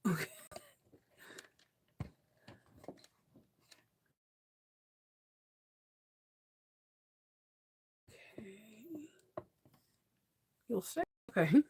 Okay. You'll say. Okay.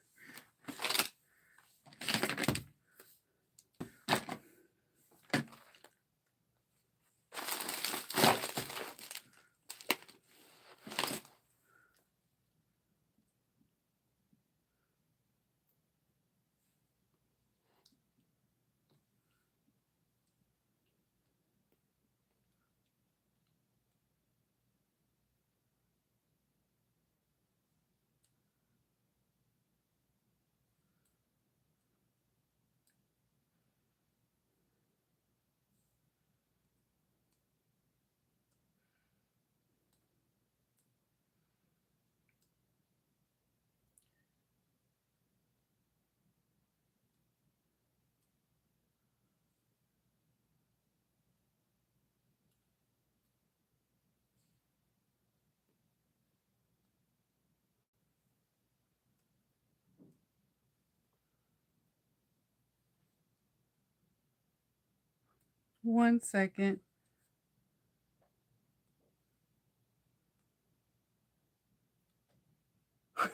1 second.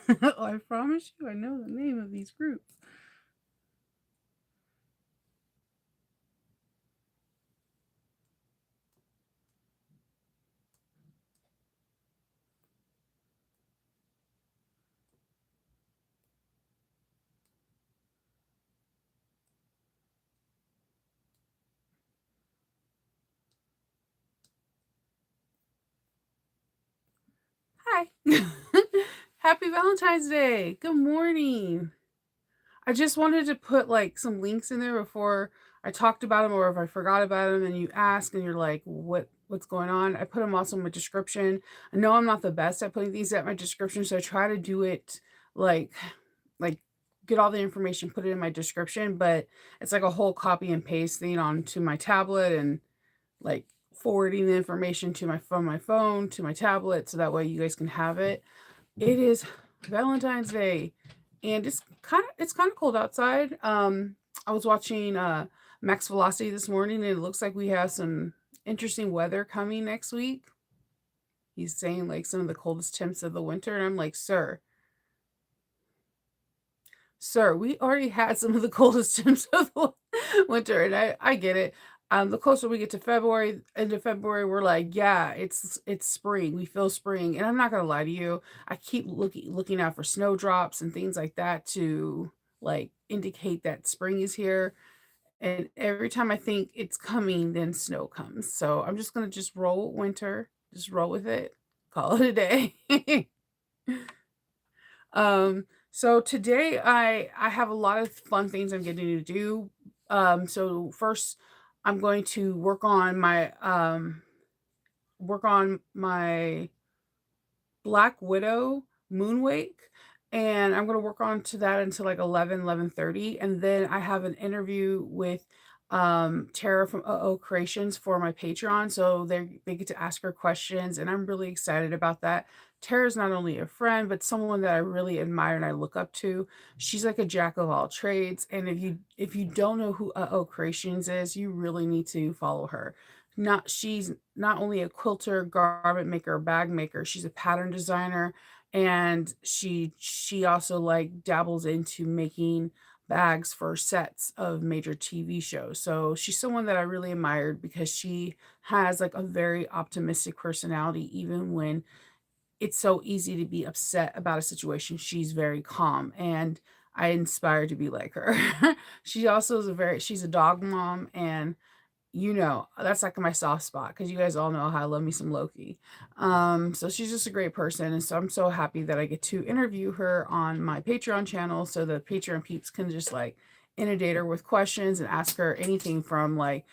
I promise you, I know the name of these groups. Hi. Happy Valentine's Day. Good morning. I just wanted to put like some links in there before I talked about them, or if I forgot about them and you ask and you're like, what's going on? I put them also in my description. I know I'm not the best at putting these at my description, so I try to do it like like get all the information, put it in my description, but it's like a whole copy and paste thing onto my tablet and like forwarding the information to my phone to my tablet so that way you guys can have it. It is Valentine's Day, and it's kind of cold outside. I was watching Max Velocity this morning, and it looks like we have some interesting weather coming next week. He's saying like some of the coldest temps of the winter, and I'm like, sir, we already had some of the coldest temps of the winter, and I get it. The closer we get to February, into February, we're like, yeah, it's spring. We feel spring, and I'm not gonna lie to you. I keep looking out for snowdrops and things like that to like indicate that spring is here. And every time I think it's coming, then snow comes. So I'm just gonna just roll with winter, just roll with it, call it a day. So today I have a lot of fun things I'm getting to do. So first I'm going to work on my Black Widow Moonwake, and I'm gonna work on to that until like 11:30, and then I have an interview with Tara from Creations for my Patreon, so they get to ask her questions, and I'm really excited about that. Tara's not only a friend, but someone that I really admire and I look up to. She's like a jack of all trades, and if you don't know who Creations is, you really need to follow her. Not She's not only a quilter, garment maker, bag maker, she's a pattern designer, and she also like dabbles into making bags for sets of major TV shows. So she's someone that I really admired because she has like a very optimistic personality even when it's so easy to be upset about a situation. She's very calm, and I inspire to be like her. She also is she's a dog mom, and that's like my soft spot because you guys all know how I love me some Loki. So she's just a great person, and so I'm so happy that I get to interview her on my Patreon channel, so the Patreon peeps can just like inundate her with questions and ask her anything from like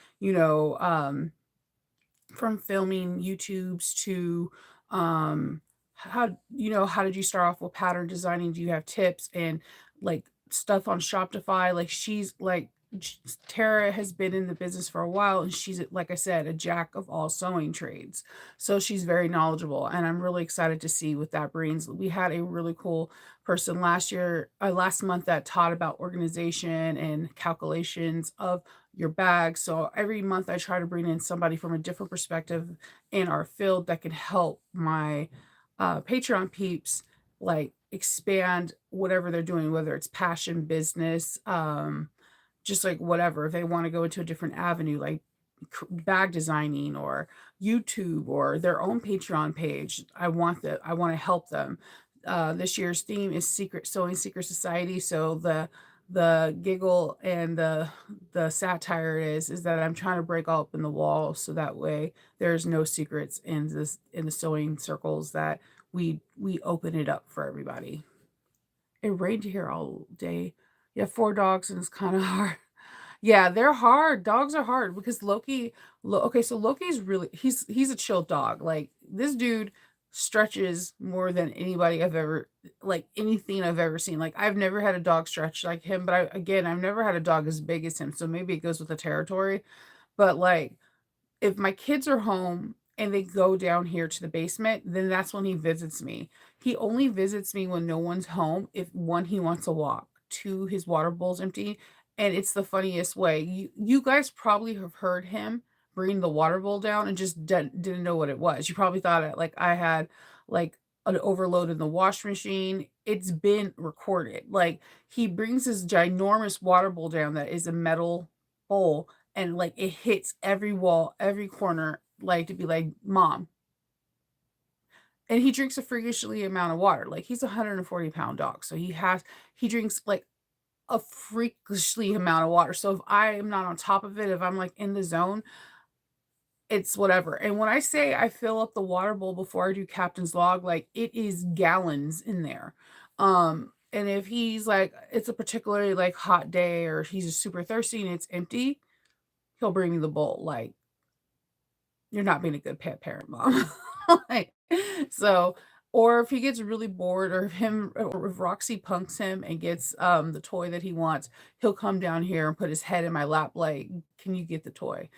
from filming YouTubes to how did you start off with pattern designing? Do you have tips and like stuff on Shopify? Like she's like Tara has been in the business for a while, and she's, like I said, a jack of all sewing trades. So she's very knowledgeable, and I'm really excited to see what that brings. We had a really cool person last month that taught about organization and calculations of your bag. So every month I try to bring in somebody from a different perspective in our field that can help my Patreon peeps like expand whatever they're doing, whether it's passion, business, just like whatever, if they want to go into a different avenue, like bag designing or YouTube or their own Patreon page. I want to help them. This year's theme is Secret Sewing Secret Society. So the giggle and the satire is that I'm trying to break open the wall so that way there's no secrets in the sewing circles, that we open it up for everybody. It rained here all day. You have 4 dogs, and it's kinda hard. Yeah, they're hard. Dogs are hard because okay, so Loki's really he's a chill dog. Like, this dude stretches more than anybody I've ever like, anything I've ever seen. Like, I've never had a dog stretch like him, but I've never had a dog as big as him, so maybe it goes with the territory. But, like, if my kids are home and they go down here to the basement, then that's when he visits me. He only visits me when no one's home. If one, he wants to walk, two, his water bowl's empty. And it's the funniest way. You guys probably have heard him bring the water bowl down and just didn't know what it was. You probably thought like I had like an overload in the wash machine. It's been recorded. Like, he brings this ginormous water bowl down that is a metal bowl, and like it hits every wall, every corner, like to be like, "Mom." And he drinks a freakishly amount of water. Like, he's a 140-pound dog, so he drinks like a freakishly amount of water. So if I am not on top of it, if I'm like in the zone, it's whatever. And when I say I fill up the water bowl before I do captain's log, like, it is gallons in there. And if he's like, it's a particularly like hot day or he's just super thirsty and it's empty, he'll bring me the bowl. Like, you're not being a good pet parent, mom. Like, so, or if he gets really bored, or if Roxy punks him and gets the toy that he wants, he'll come down here and put his head in my lap like, "Can you get the toy?"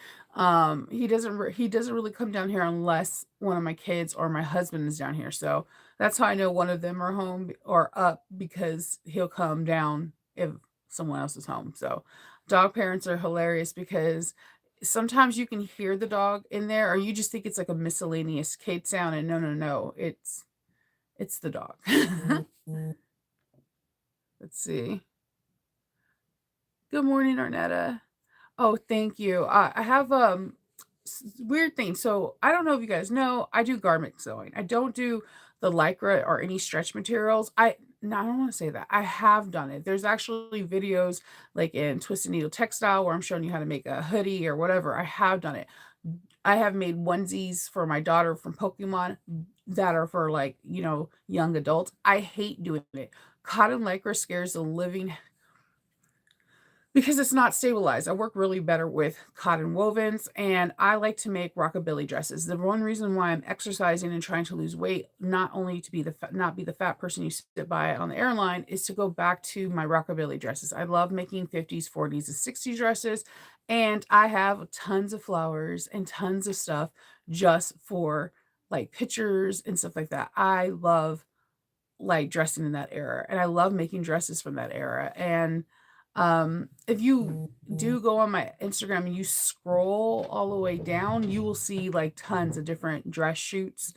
He doesn't really come down here unless one of my kids or my husband is down here. So that's how I know one of them are home or up, because he'll come down if someone else is home. So dog parents are hilarious because sometimes you can hear the dog in there, or you just think it's like a miscellaneous kid sound, and no, no, no, it's the dog. Let's see. Good morning, Arnetta. Oh, thank you. I have weird thing. So I don't know if you guys know, I do garment sewing. I don't do the lycra or any stretch materials. I No, I don't want to say that. I have done it. There's actually videos like in Twisted Needle Textile where I'm showing you how to make a hoodie or whatever. I have done it. I have made onesies for my daughter from Pokemon that are for like, young adults. I hate doing it. Cotton lycra scares the living because it's not stabilized. I work really better with cotton wovens, and I like to make rockabilly dresses. The one reason why I'm exercising and trying to lose weight, not only to be not be the fat person you sit by on the airline, is to go back to my rockabilly dresses. I love making 50s, 40s, and 60s dresses, and I have tons of flowers and tons of stuff just for like pictures and stuff like that. I love like dressing in that era, and I love making dresses from that era. And if you do go on my Instagram and you scroll all the way down, you will see like tons of different dress shoots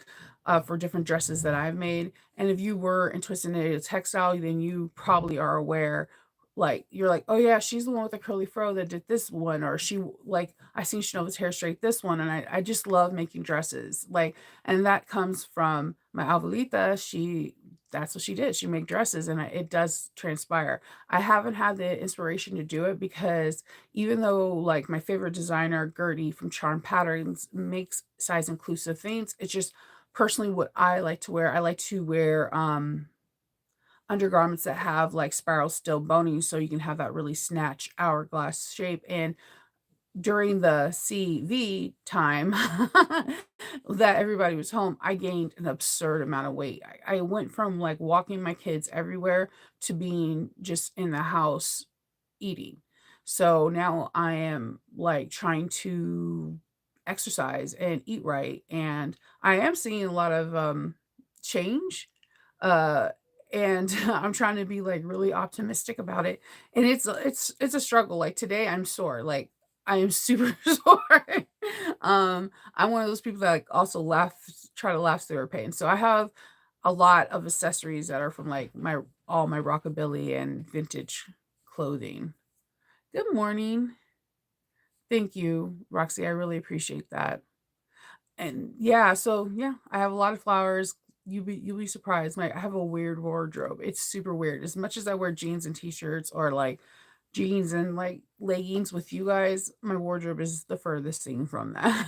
for different dresses that I've made. And if you were interested in a textile, then you probably are aware. Like, you're like, oh yeah, she's the one with the curly fro that did this one, or like, I seen Shanova's hair straight this one, and I just love making dresses. Like, and that comes from my abuelita. That's what she did. She made dresses, and it does transpire. I haven't had the inspiration to do it because even though like my favorite designer, Gertie from Charm Patterns, makes size inclusive things, it's just personally what I like to wear. I like to wear undergarments that have like spiral steel boning so you can have that really snatch hourglass shape. And during the CV time that everybody was home, I gained an absurd amount of weight. I went from like walking my kids everywhere to being just in the house eating. So now I am like trying to exercise and eat right. And I am seeing a lot of change. Uh and I'm trying to be like really optimistic about it. And it's a struggle. Like today I'm sore. Like I am super sore. I'm one of those people that like also try to laugh through their pain. So I have a lot of accessories that are from like my all my rockabilly and vintage clothing. Good morning. Thank you, Roxy. I really appreciate that. And yeah, so yeah, I have a lot of flowers. You'll be surprised. I have a weird wardrobe. It's super weird. As much as I wear jeans and t-shirts or like jeans and like leggings with you guys, my wardrobe is the furthest thing from that.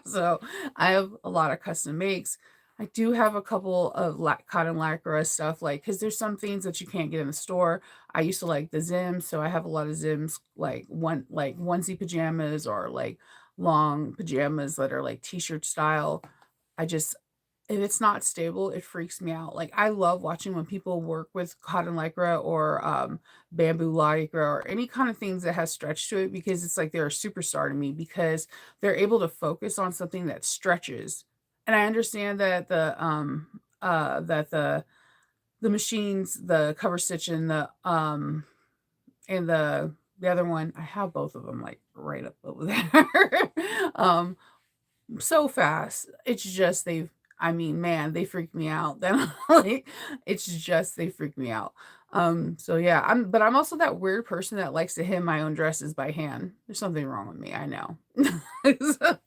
So I have a lot of custom makes. I do have a couple of cotton lycra stuff, like because there's some things that you can't get in the store. I used to like the Zims, so I have a lot of Zims, like onesie pajamas or like long pajamas that are like t-shirt style. I just if it's not stable, it freaks me out. Like I love watching when people work with cotton lycra or bamboo lycra or any kind of things that has stretch to it because it's like they're a superstar to me because they're able to focus on something that stretches. And I understand that the machines, the cover stitch and the other one, I have both of them like right up over there. um so fast. It's just I mean, man, they freak me out. Then like it's just they freak me out. So yeah, I'm also that weird person that likes to hem my own dresses by hand. There's something wrong with me, I know. So-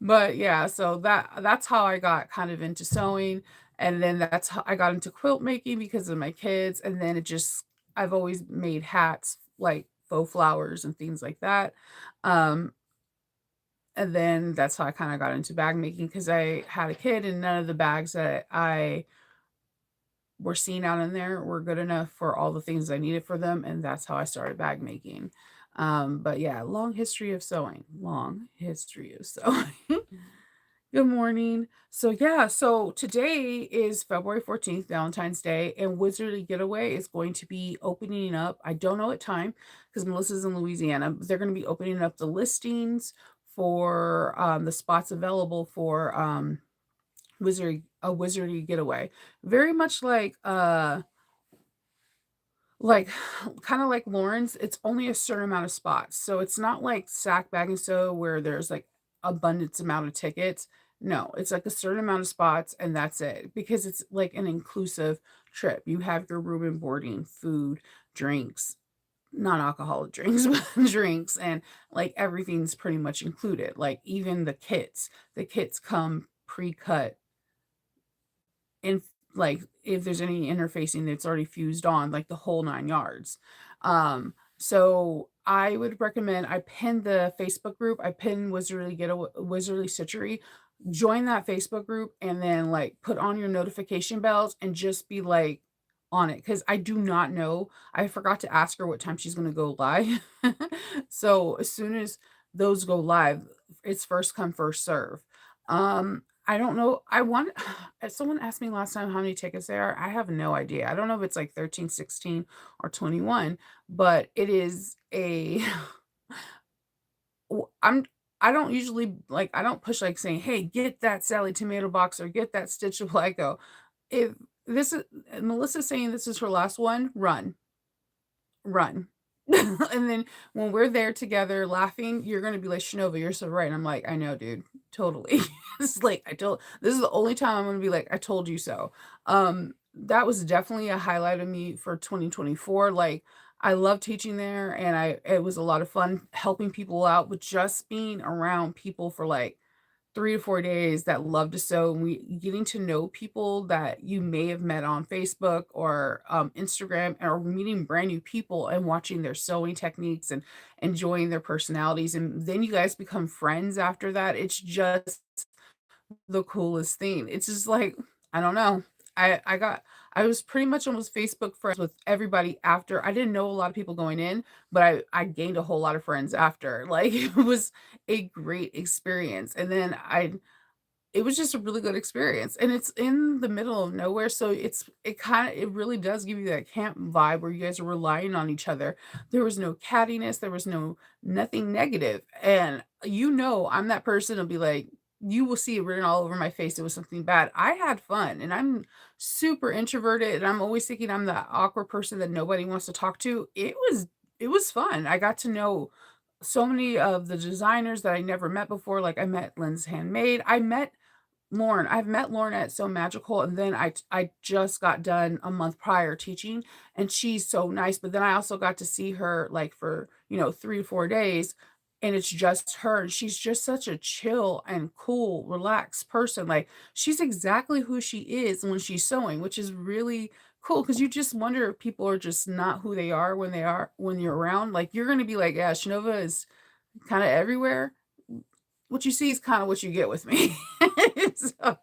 but yeah, so that's how I got kind of into sewing, and then that's how I got into quilt making because of my kids, and then I've always made hats like faux flowers and things like that. Um and then that's how I kinda got into bag making because I had a kid and none of the bags that I were seeing out in there were good enough for all the things I needed for them, and that's how I started bag making. But yeah, long history of sewing, long history of sewing. Good morning. So yeah, so today is February 14th, Valentine's Day, and Wizardry Getaway is going to be opening up. I don't know what time because Melissa's in Louisiana. But they're going to be opening up the listings for the spots available for Wizardry Getaway. Very much like kind of like Lauren's, it's only a certain amount of spots. So it's not like Sack Bag and Sew where there's like abundance amount of tickets. No, it's like a certain amount of spots and that's it because it's like an inclusive trip. You have your room and boarding, food, drinks, non-alcoholic drinks, but drinks, and like everything's pretty much included. Like even the kits. The kits come pre-cut in like if there's any interfacing that's already fused on, like the whole 9 yards. So I would recommend I pinned the Facebook group. I pinned Wizardly Stitchery. Join that Facebook group and then like put on your notification bells and just be like on it because I do not know. I forgot to ask her what time she's gonna go live. So as soon as those go live, it's first come, first serve. I don't know. I want someone asked me last time how many tickets there are. I have no idea. I don't know if it's like 13, 16, or 21, but it is a w I'm I don't usually like, I don't push, like, saying, "Hey, get that Sally Tomato box or get that Stitch of Lego." If this is Melissa's saying this is her last one, run. Run. And then when we're there together laughing, you're gonna be like, "Shanova, you're so right." And I'm like, "I know, dude. Totally." It's like, this is the only time I'm gonna be like, "I told you so." That was definitely a highlight of me for 2024. Like, I love teaching there, and it was a lot of fun helping people out with just being around people for, like, 3 to 4 days that love to sew, and we getting to know people that you may have met on Facebook or, Instagram, or meeting brand new people and watching their sewing techniques and enjoying their personalities, and then you guys become friends after that. It's just the coolest thing. It's just like, I don't know. I was pretty much almost Facebook friends with everybody after. I didn't know a lot of people going in, but I gained a whole lot of friends after. Like it was a great experience. And then it was just a really good experience, and it's in the middle of nowhere, so it really does give you that camp vibe where you guys are relying on each other. There was no cattiness, there was nothing negative, and I'm that person to be like, you will see it written all over my face, it was something bad. I had fun, and I'm super introverted, and I'm always thinking I'm the awkward person that nobody wants to talk to. It was fun. I got to know so many of the designers that I never met before, like, I met Lynn's Handmade, I met Lauren. I've met Lauren at So Magical, and then I just got done a month prior teaching, and she's so nice, but then I also got to see her, like, for, 3 to 4 days, and it's just her, and she's just such a chill and cool, relaxed person, like, she's exactly who she is when she's sewing, which is really cool because you just wonder if people are just not who they are when you're around, like, you're gonna be like, "Yeah, Shinova is kinda everywhere." What you see is kinda what you get with me. So,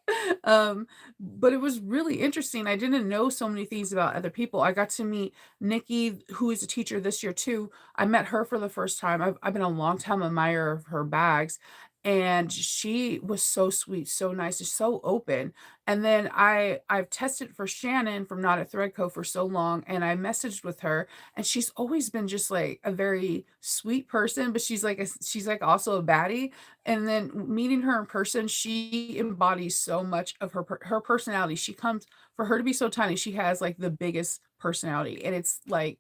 um, but it was really interesting. I didn't know so many things about other people. I got to meet Nikki, who is a teacher this year too. I met her for the first time. I've been a long time admirer of her bags, and she was so sweet, so nice, and so open. And then I've tested for Shannon from Not at Threadco for so long, and I messaged with her, and she's always been just like a very sweet person, but she's like also a baddie. And then meeting her in person, she embodies so much of her personality. She comes for her to be so tiny, she has, like, the biggest personality, and it's like,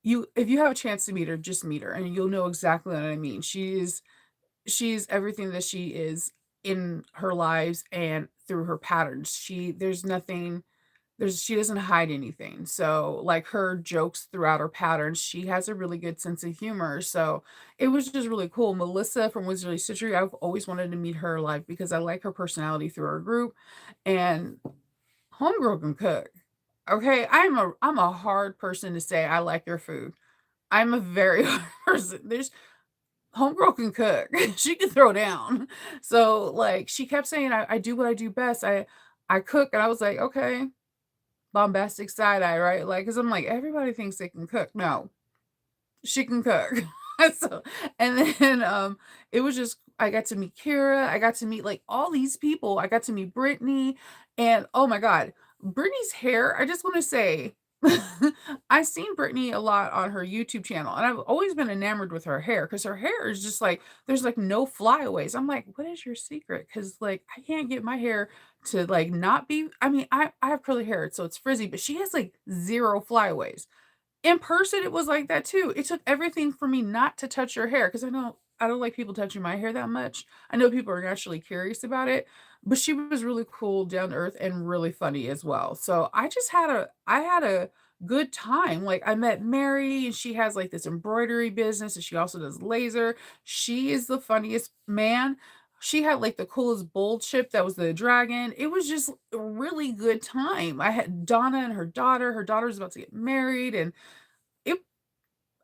if you have a chance to meet her, just meet her, and you'll know exactly what I mean. She's everything that she is in her lives and through her patterns. She doesn't hide anything. So, like, her jokes throughout her patterns, she has a really good sense of humor. So, it was just really cool. Melissa from Wizardry, I've always wanted to meet her live because I like her personality through our group, and homegirl can cook. Okay, I'm a hard person to say I like your food. I'm a very hard person. There's homegirl can cook. She can throw down. So, like, she kept saying, I do what I do best. I cook, and I was like, okay, bombastic side eye, right? Like, because 'cause I'm like, everybody thinks they can cook. No, she can cook. So, and then, it was just I got to meet Kira, I got to meet, like, all these people. I got to meet Brittany, and oh my god, Brittany's hair, I just wanna say, I've seen Brittany a lot on her YouTube channel, and I've always been enamored with her hair because her hair is just like there's, like, no flyaways. I'm like, "What is your secret?" Because like, I can't get my hair to, like, not be I mean, I have curly hair, so it's frizzy, but she has, like, 0 flyaways. In person, it was like that too. It took everything for me not to touch her hair because I don't like people touching my hair that much. I know people are naturally curious about it, but she was really cool, down to earth, and really funny as well. So I had a good time. Like, I met Mary, and she has, like, this embroidery business, and she also does laser. She is the funniest man. She had, like, the coolest bowl chip that was the dragon. It was just a really good time. I had Donna and her daughter. Her daughter's about to get married, and it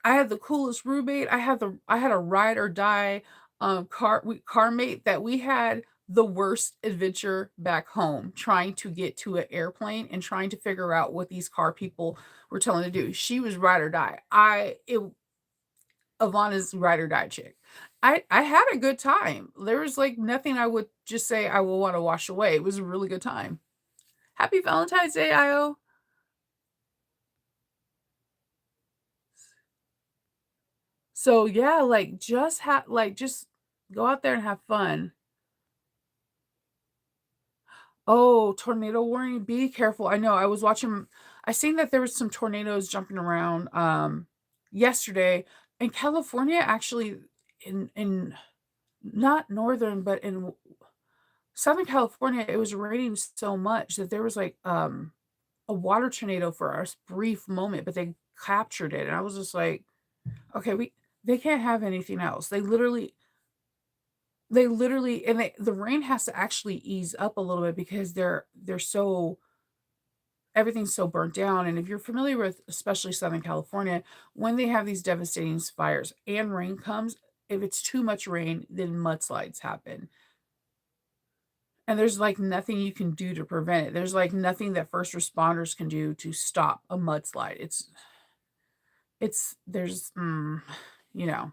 I had the coolest roommate. I had a ride or die, car mate that we had the worst adventure back home trying to get to an airplane and trying to figure out what these car people were telling to do. She was ride or die. Ivana's ride or die chick. I had a good time. There was, like, nothing I would just say I will wanna wash away. It was a really good time. Happy Valentine's Day, Io. So, yeah, like, just go out there and have fun. Oh, tornado warning, be careful. I know, I seen that there was some tornadoes jumping around, yesterday in California, actually, in not northern, but in Southern California, it was raining so much that there was, like, a water tornado for a brief moment, but they captured it, and I was just like, "Okay, they can't have anything else." They literally and the rain has to actually ease up a little bit because they're so everything's so burnt down, and if you're familiar with especially Southern California, when they have these devastating fires and rain comes, if it's too much rain, then mudslides happen, and there's, like, nothing you can do to prevent it. There's, like, nothing that first responders can do to stop a mudslide. It's there's, you know.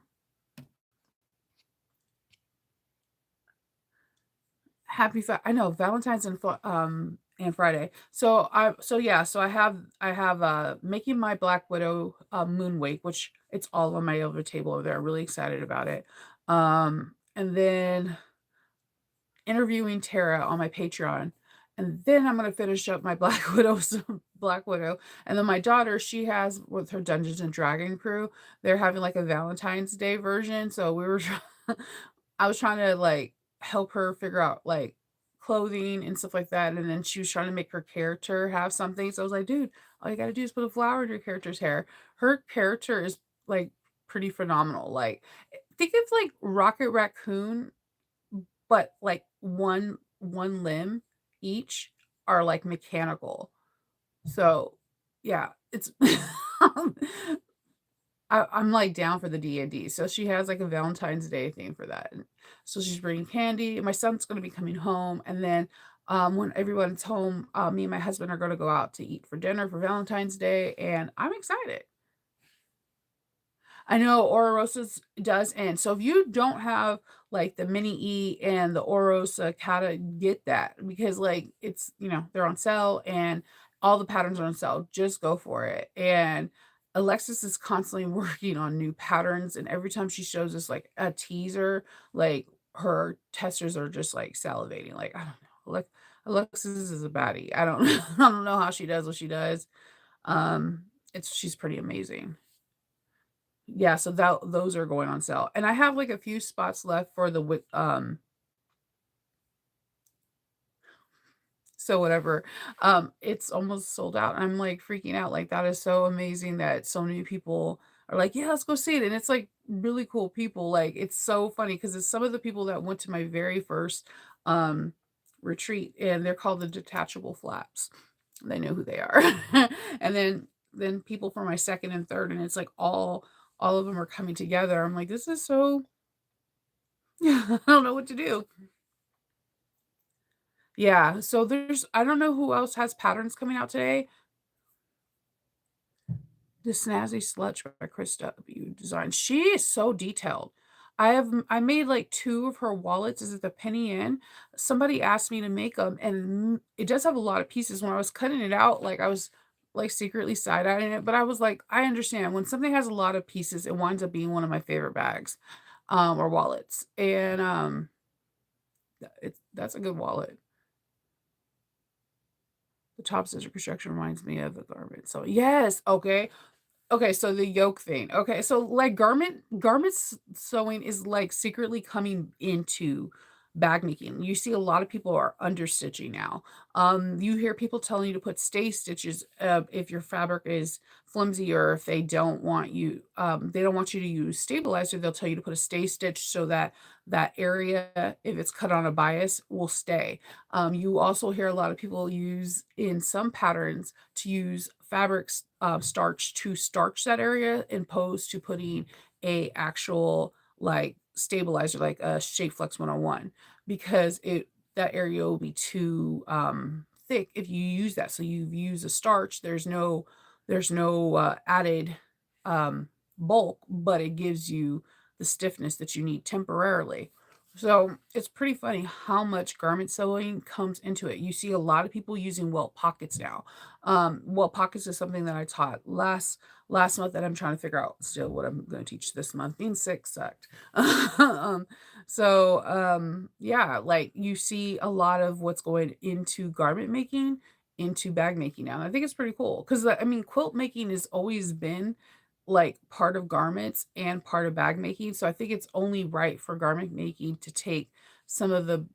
I know Valentine's and Friday. So I have making my Black Widow moon wake, which it's all on my over table over there. I'm really excited about it. And then interviewing Tara on my Patreon, and then I'm gonna finish up my Black Widow, and then my daughter, she has with her Dungeons and Dragon crew, they're having like a Valentine's Day version, so I was trying to like help her figure out like clothing and stuff like that, and then she was trying to make her character have something. So I was like, dude, all you gotta do is put a flower in your character's hair. Her character is like pretty phenomenal. Like think of like Rocket Raccoon but, like, one limb each are, like, mechanical. So, yeah, it's I'm, like, down for the D&D. So she has, like, a Valentine's Day thing for that, and so she's bringing candy. My son's gonna be coming home, and then, when everyone's home, me and my husband are gonna go out to eat for dinner for Valentine's Day, and I'm excited. I know Ororosa's does end. So if you don't have like the mini E and the Ororosa Kata, get that because like it's they're on sale and all the patterns are on sale. Just go for it. And Alexis is constantly working on new patterns, and every time she shows us like a teaser, like her testers are just like salivating. Like I don't know, like Alexis is a baddie. I don't I don't know how she does what she does. It's she's pretty amazing. Yeah, so that those are going on sale, and I have, like, a few spots left for the so whatever, it's almost sold out, I'm, like, freaking out, like, that is so amazing that so many people are like, "Yeah, let's go see it," and it's, like, really cool people, like, it's so funny because it's some of the people that went to my very first, um, retreat, and they're called the Detachable Flaps. They know who they are. And then people for my 2nd and 3rd, and it's, like, all of them are coming together. I'm like, "This is so" I don't know what to do. Yeah, so there's I don't know who else has patterns coming out today. The Snazzy Slutch by Chris W. Design. She is so detailed. I made, like, 2 of her wallets. Is it the Penny Inn? Somebody asked me to make them, and it does have a lot of pieces. When I was cutting it out, like, I was, like, secretly side-eyeing it, but I was like, "I understand. When something has a lot of pieces, it winds up being one of my favorite bags, or wallets." And, that's a good wallet. The top scissor construction reminds me of a garment. So, yes, okay. Okay, so the yoke thing. Okay, so like garments sewing is like secretly coming into bag making. You see a lot of people are understitching now. You hear people telling you to put stay stitches if your fabric is flimsy or if they don't want you to use stabilizer, they'll tell you to put a stay stitch so that that area, if it's cut on a bias, will stay. You also hear a lot of people use in some patterns to use starch to starch that area opposed to putting a actual like stabilizer like a Shape Flex 101 because it that area will be too thick if you use that. So you use a starch, there's no added um, bulk, but it gives you the stiffness that you need temporarily. So it's pretty funny how much garment sewing comes into it. You see a lot of people using welt pockets now. Welt pockets is something that I taught last month that I'm trying to figure out still what I'm going to teach this month. Being sick sucked. um, yeah, like you see a lot of what's going into garment making into bag making now. And I think it's pretty cool because I mean, quilt making has always been like part of garments and part of bag making. So I think it's only right for garment making to take some of the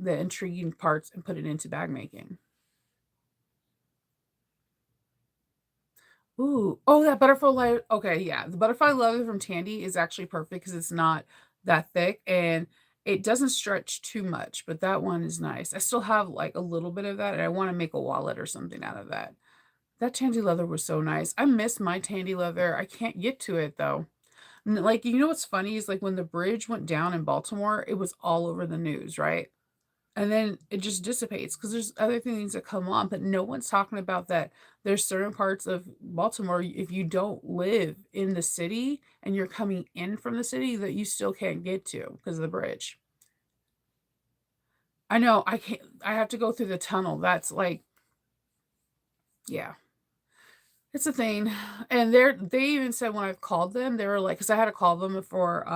intriguing parts and put it into bag making. Ooh, oh, that butterfly leather. Okay, yeah, the butterfly leather from Tandy is actually perfect because it's not that thick and it doesn't stretch too much, but that one is nice. I still have like a little bit of that, and I want to make a wallet or something out of that. That Tandy leather was so nice. I miss my Tandy leather. I can't get to it though. Like, you know what's funny is like when the bridge went down in Baltimore, it was all over the news, right? And then it just dissipates because there's other things that come on, but no one's talking about that. There's certain parts of Baltimore, if you don't live in the city and you're coming in from the city, that you still can't get to because of the bridge. I know, I can't I have to go through the tunnel, that's like yeah, it's a thing, and they even said when I've called them, they were like, because I had to call them for,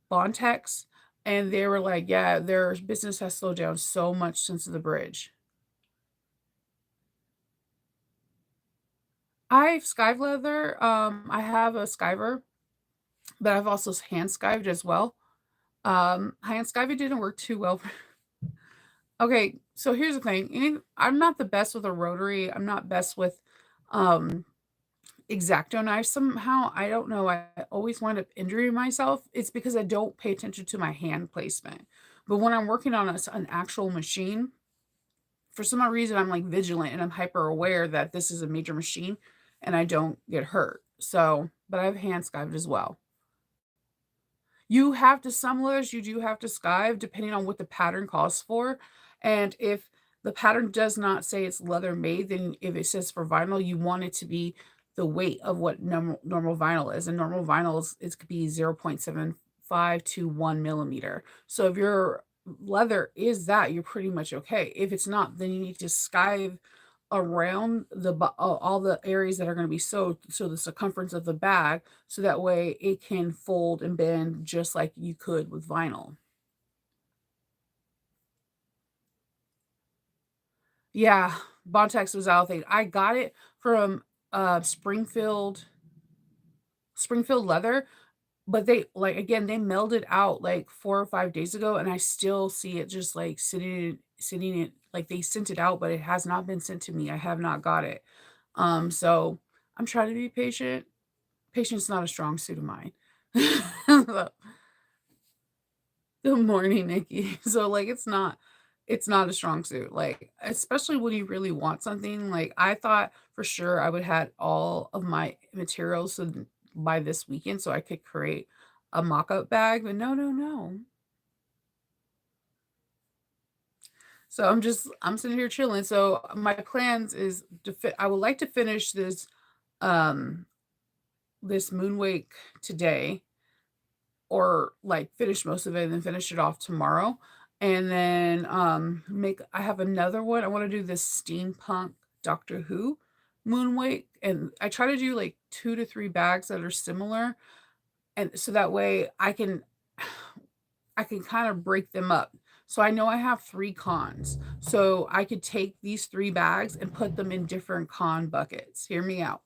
Bontex, and they were like, "Yeah, their business has slowed down so much since the bridge." I've skive leather, I have a skiver, but I've also hand skived as well. Hand skiving didn't work too well. Okay, so here's the thing, I'm not the best with a rotary, I'm not best with, um, X-Acto knives somehow, I don't know, I always wind up injuring myself. It's because I don't pay attention to my hand placement. But when I'm working on an actual machine, for some odd reason, I'm, like, vigilant and I'm hyper aware that this is a major machine and I don't get hurt. So but I've hand skived as well. You have to some leathers, you do have to skive depending on what the pattern calls for, and if the pattern does not say it's leather made, then if it says for vinyl, you want it to be the weight of what normal vinyl is, and normal vinyl is it could be 0.75 to 1 millimeter. So if your leather is that, you're pretty much okay. If it's not, then you need to skive around all the areas that are gonna be sewed, so the circumference of the bag, so that way it can fold and bend just like you could with vinyl. Yeah, Bontex was out there. I got it from, Springfield Leather, but they like, again, they mailed it out, like, 4 or 5 days ago, and I still see it just, like, sitting in like, they sent it out, but it has not been sent to me. I have not got it. So I'm trying to be patient. Patience is not a strong suit of mine. So good morning, Nikki. So, like, it's not a strong suit, like, especially when you really want something, like, I thought for sure I would had all of my materials so by this weekend so I could create a mock-up bag, but no, no, no. So I'm sitting here chilling, so my plans is to I would like to finish um, this Moonwake today, or like finish most of it and then finish it off tomorrow. And then make I have another one. I want to do this steampunk Doctor Who Moonwake. And I try to do like 2 to 3 bags that are similar. And so that way I can kind of break them up. So I know I have 3 cons. So I could take these 3 bags and put them in different con buckets. Hear me out.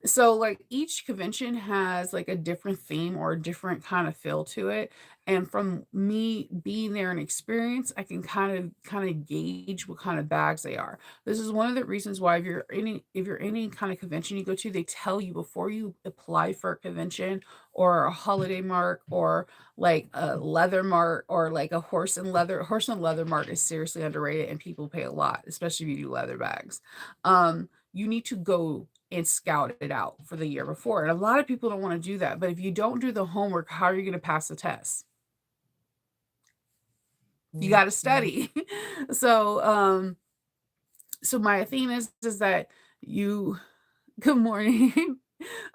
So like each convention has like a different theme or a different kind of feel to it. And from me being there and experience, I can kind of gauge what kind of bags they are. This is one of the reasons why if you're any kind of convention you go to, they tell you before you apply for a convention or a holiday mark or like a leather mart or like a horse and leather mart is seriously underrated and people pay a lot, especially if you do leather bags. You need to go and scout it out for the year before. And a lot of people don't want to do that. But if you don't do the homework, how are you going to pass the test? You got to study. So, so my theme is that you good morning.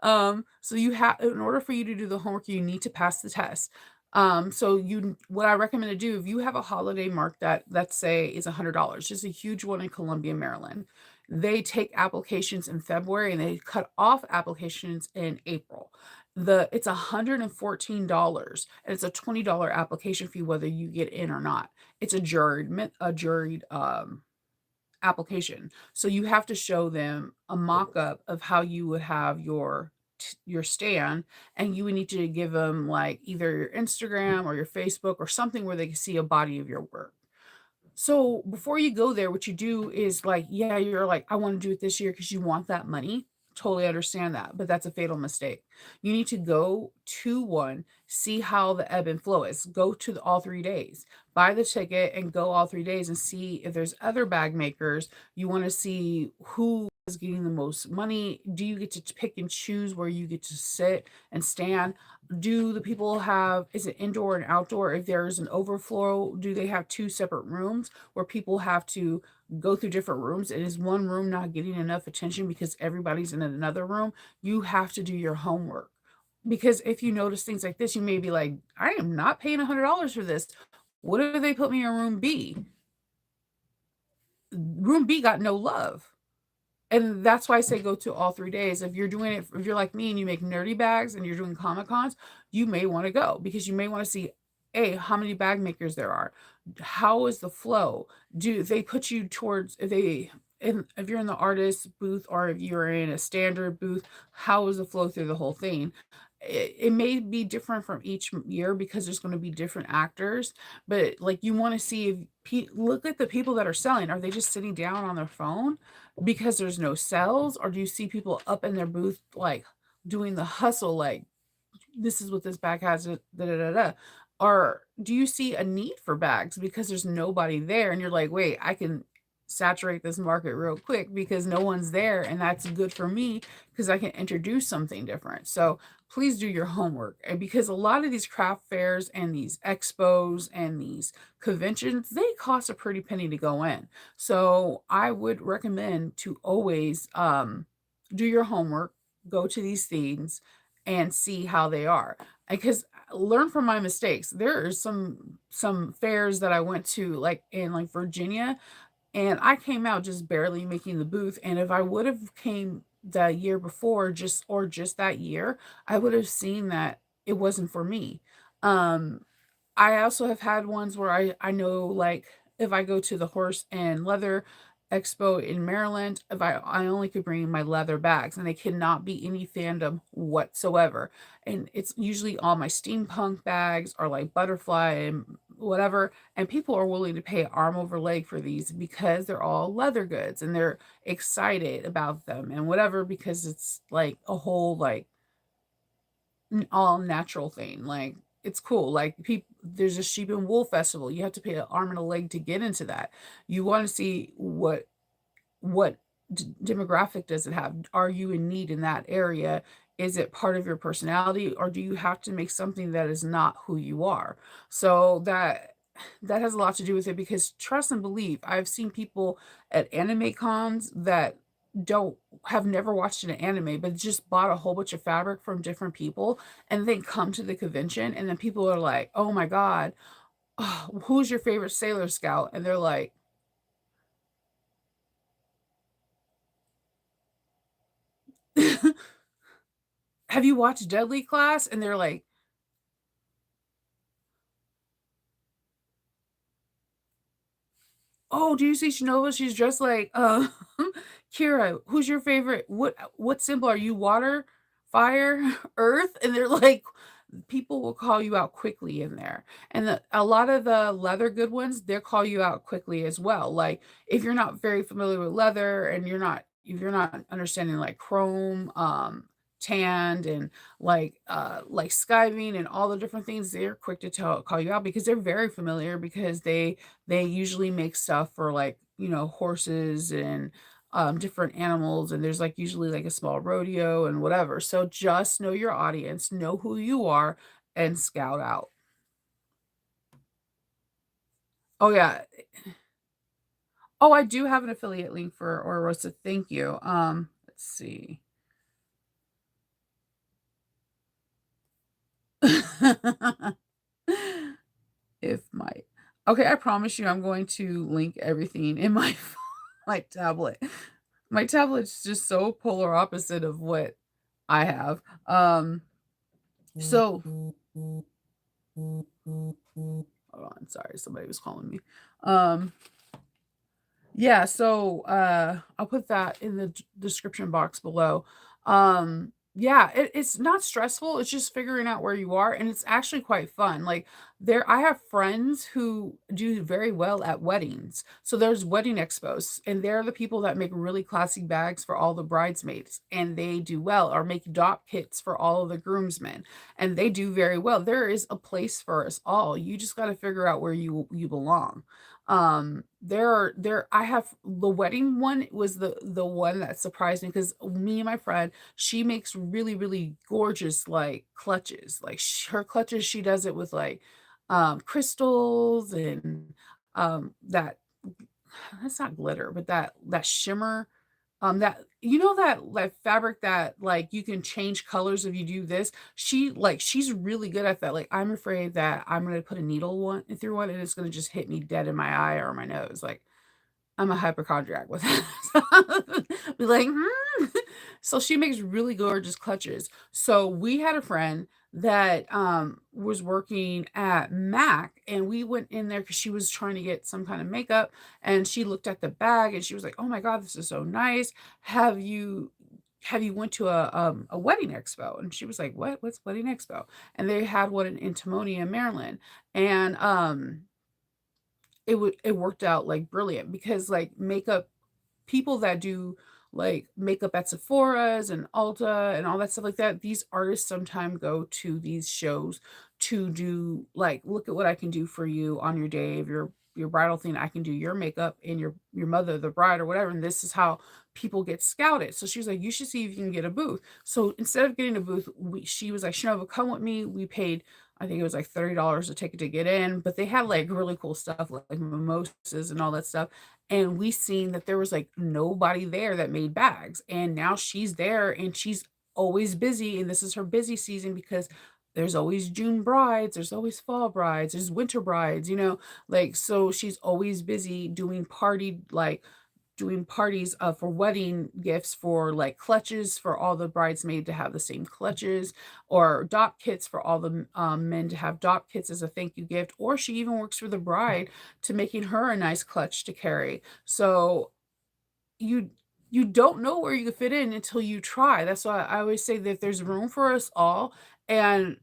So you have in order for you to do the homework, you need to pass the test. So you what I recommend to do if you have a holiday mark that let's say is $100, just a huge one in Columbia, Maryland. They take applications in February and they cut off applications in April. It's $114 and it's a $20 application fee whether you get in or not. It's a juried application. So you have to show them a mock-up of how you would have your stand, and you would need to give them like either your Instagram or your Facebook or something where they can see a body of your work. So before you go there, what you do is like, yeah, you're like, I want to do it this year because you want that money. Totally understand that, but that's a fatal mistake. You need to go to one, see how the ebb and flow is. Go to all 3 days, buy the ticket, and go all 3 days and see if there's other bag makers. You want to see who is getting the most money. Do you get to pick and choose where you get to sit and stand? Do the people have is it indoor and outdoor? If there's an overflow, do they have 2 separate rooms where people have to go through different rooms? And is one room not getting enough attention because everybody's in another room? You have to do your homework. Because if you notice things like this, you may be like, "I am not paying $100 for this." What if they put me in room B? Room B got no love. And that's why I say go to all 3 days. If you're doing it, if you're like me and you make nerdy bags and you're doing Comic Cons, you may want to go because you may want to see, A, how many bag makers there are. How is the flow? Do they put you towards, if you're in the artist booth or if you're in a standard booth, how is the flow through the whole thing? It may be different from each year because there's going to be different actors, but like you want to see if look at the people that are selling. Are they just sitting down on their phone because there's no sales, or do you see people up in their booth like doing the hustle, like this is what this bag has, da da da da. Or do you see a need for bags because there's nobody there and you're like, wait, I can saturate this market real quick because no one's there, and that's good for me because I can introduce something different. So please do your homework. And because a lot of these craft fairs and these expos and these conventions, they cost a pretty penny to go in. So I would recommend to always do your homework, go to these things and see how they are. Because learn from my mistakes. There are some fairs that I went to like in like Virginia, and I came out just barely making the booth, and if I would have came the year before just that year, I would have seen that it wasn't for me. Um I also have had ones where I know, like, if I go to the Horse and Leather Expo in Maryland, if I only could bring my leather bags, and they cannot be any fandom whatsoever, and it's usually all my steampunk bags or, like, butterfly and whatever, and people are willing to pay arm over leg for these because they're all leather goods, and they're excited about them and whatever because it's, like, a whole, like, all natural thing. Like it's cool. Like there's a sheep and wool festival. You have to pay an arm and a leg to get into that. You want to see what demographic does it have? Are you in need in that area? Is it part of your personality, or do you have to make something that is not who you are? So that has a lot to do with it because trust and believe. I've seen people at anime cons that don't have never watched an anime but just bought a whole bunch of fabric from different people and then come to the convention, and then people are like, "Oh my god, oh, who's your favorite Sailor Scout?" And they're like, "Have you watched Deadly Class?" And they're like, "Oh, do you see Shinova? She's dressed like Kira. Who's your favorite? What symbol are you? Water, fire, earth?" And they're like, people will call you out quickly in there. And a lot of the leather good ones, they'll call you out quickly as well. Like if you're not very familiar with leather and if you're not understanding like chrome, tanned and like skiving and all the different things, they're quick to call you out because they're very familiar because they usually make stuff for like, horses and different animals, and there's like usually like a small rodeo and whatever. So just know your audience, know who you are, and scout out. Oh yeah. Oh, I do have an affiliate link for Orosa. Thank you. Let's see. If my Okay, I promise you I'm going to link everything in my my tablet. My tablet's just so polar opposite of what I have. So hold on, sorry, somebody was calling me. Um, yeah, so I'll put that in the description box below. Yeah, it's not stressful. It's just figuring out where you are, and it's actually quite fun. Like I have friends who do very well at weddings. So there's wedding expos, and they're the people that make really classy bags for all the bridesmaids, and they do well, or make dot kits for all of the groomsmen, and they do very well. There is a place for us all. You just got to figure out where you belong. There I have the wedding one was the one that surprised me because me and my friend, she makes really, really gorgeous like clutches. Like her clutches, she does it with like crystals and that that's not glitter, but that shimmer. That that fabric that, like, you can change colors if you do this? She's really good at that. Like, I'm afraid that I'm gonna put a needle one through one, and it's gonna just hit me dead in my eye or my nose, like, I'm a hypochondriac with that. Be like, "Hmm." So she makes really gorgeous clutches. So we had a friend that, was working at MAC, and we went in there because she was trying to get some kind of makeup, and she looked at the bag, and she was like, "Oh my god, this is so nice. Have you went to a wedding expo?" And she was like, "What? What's wedding expo?" And they had one in Timonium, Maryland, and, it worked out, like, brilliant because, like, makeup people that do, like, makeup at Sephora's and Ulta and all that stuff like that, these artists sometimes go to these shows to do, like, "Look at what I can do for you on your day of your bridal thing. I can do your makeup and your mother, the bride, or whatever, and this is how people get scouted." So she was like, "You should see if you can get a booth." So instead of getting a booth, she was like, "Shinova, come with me." We paid, I think it was like $30 a ticket to get in, but they had, like, really cool stuff, like mimosas and all that stuff, and we seen that there was, like, nobody there that made bags, and now she's there, and she's always busy, and this is her busy season because there's always June brides, there's always fall brides, there's winter brides, like, so she's always busy doing parties, for wedding gifts for, like, clutches for all the bridesmaid to have the same clutches, or dot kits for all the, men to have dot kits as a thank you gift, or she even works for the bride to making her a nice clutch to carry. So, you you don't know where you could fit in until you try. That's why I always say that there's room for us all, and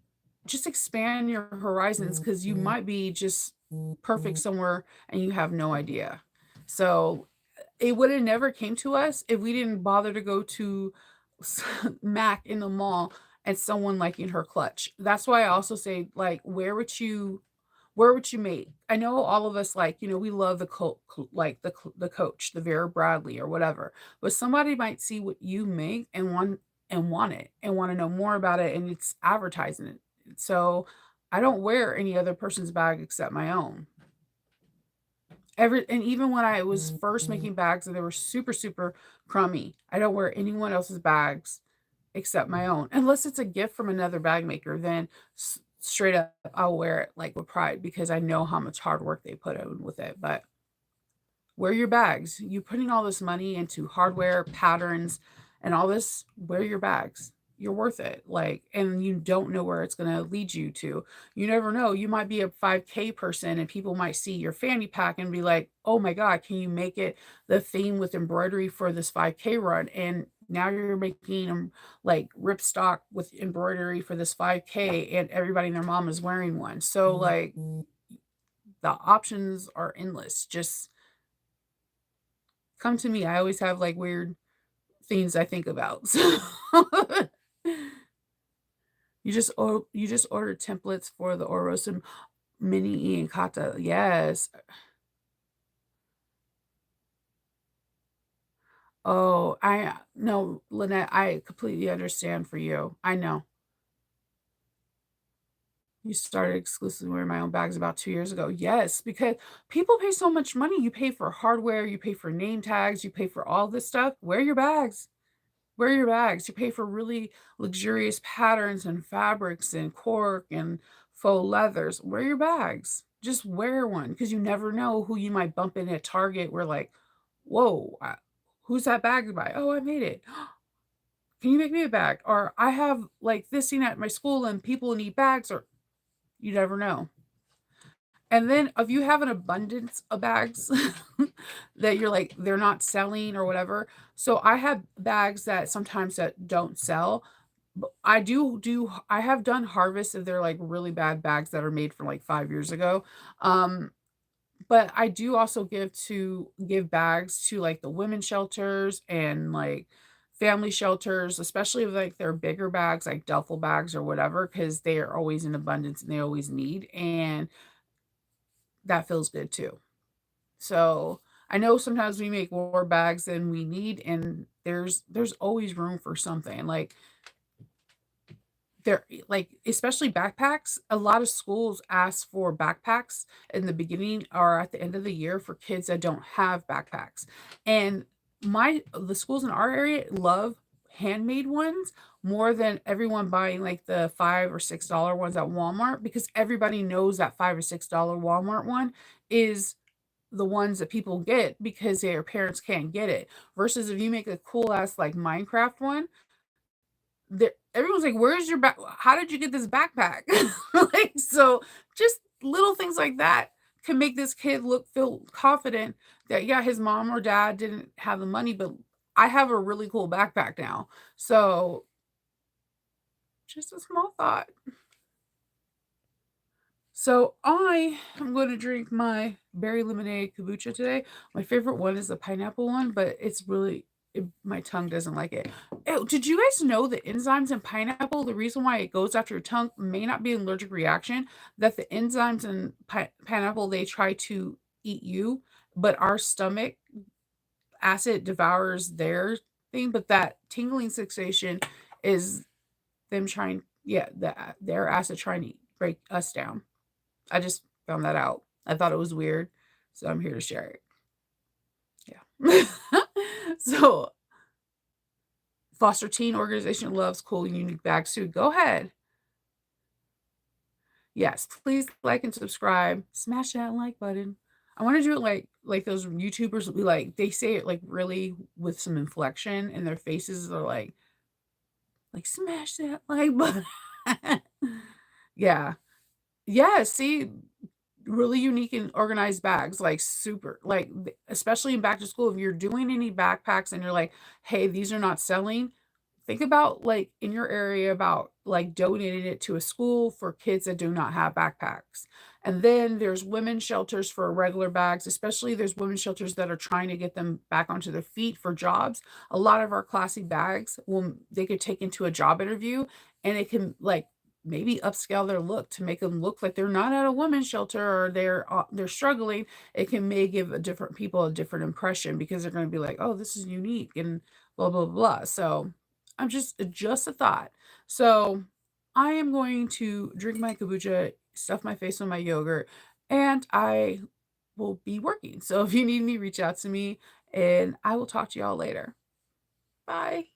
just expand your horizons because you might be just perfect somewhere and you have no idea. So it woulda never came to us if we didn't bother to go to MAC in the mall and someone liking her clutch. That's why I also say, like, where would you make? I know all of us, like, we love the Coach, the Vera Bradley or whatever, but somebody might see what you make and want it and wanna know more about it, and it's advertising it. So, I don't wear any other person's bag except my own. And even when I was first making bags and they were super, super crummy, I don't wear anyone else's bags except my own. Unless it's a gift from another bag maker, then straight up I'll wear it like with pride because I know how much hard work they put in with it. But wear your bags. You putting all this money into hardware, patterns, and all this, wear your bags. You're worth it. Like, and you don't know where it's going to lead you to. You never know. You might be a 5K person and people might see your fanny pack and be like, "Oh my God, can you make it the theme with embroidery for this 5K run?" And now you're making them like ripstock with embroidery for this 5K and everybody and their mom is wearing one. So, like, the options are endless. Just come to me. I always have, like, weird things I think about. So you just order templates for the Orosin Mini E and Kata. Yes. Oh, no, Lynette, I completely understand for you. I know. You started exclusively wearing my own bags about 2 years ago. Yes, because people pay so much money. You pay for hardware, you pay for name tags, you pay for all this stuff. Wear your bags. Wear your bags. You pay for really luxurious patterns and fabrics and cork and faux leathers. Wear your bags. Just wear one because you never know who you might bump in at Target. We're like, whoa, who's that bag by? Oh, I made it. Can you make me a bag? Or I have like this thing at my school and people need bags, or you never know. And then if you have an abundance of bags that you're like, they're not selling or whatever. So I have bags that sometimes that don't sell. But I have done harvests if they're like really bad bags that are made from like 5 years ago. Um, but I do also give bags to like the women's shelters and like family shelters, especially if like they're bigger bags, like duffel bags or whatever, because they are always in abundance and they always need. And that feels good too. So, I know sometimes we make more bags than we need, and there's always room for something, like, especially backpacks, a lot of schools ask for backpacks in the beginning or at the end of the year for kids that don't have backpacks, and The schools in our area love handmade ones more than everyone buying like the $5 or $6 ones at Walmart, because everybody knows that $5 or $6 Walmart one is the ones that people get because their parents can't get it. Versus if you make a cool ass like Minecraft one, everyone's like, "Where's your back? How did you get this backpack?" Like, so just little things like that can make this kid feel confident that yeah, his mom or dad didn't have the money, but I have a really cool backpack now. So just a small thought. So I am going to drink my berry lemonade kombucha today. My favorite one is the pineapple one, but my tongue doesn't like it. Ew, did you guys know the enzymes in pineapple, the reason why it goes after your tongue may not be an allergic reaction, that the enzymes in pineapple, they try to eat you, but our stomach acid devours their thing, but that tingling sensation is them trying, yeah, their acid trying to break us down. I just found that out. I thought it was weird, so I'm here to share it. Yeah. So, Foster Teen Organization loves cool and unique bags too. Go ahead. Yes, please like and subscribe. Smash that like button. I want to do it like those YouTubers be like, they say it like really with some inflection and their faces are like smash that like button. Yeah. Yeah, see, really unique and organized bags, like super, like especially in back to school, if you're doing any backpacks and you're like, hey, these are not selling, think about like in your area about like donating it to a school for kids that do not have backpacks. And then there's women's shelters for regular bags, especially there's women's shelters that are trying to get them back onto their feet for jobs. A lot of our classy bags they could take into a job interview, and it can like maybe upscale their look to make them look like they're not at a women's shelter or they're struggling. It can may give a different people a different impression because they're going to be like, oh, this is unique and blah blah blah. So I'm just a thought. So I am going to drink my kombucha, stuff my face with my yogurt, and I will be working. So if you need me, reach out to me, and I will talk to y'all later. Bye.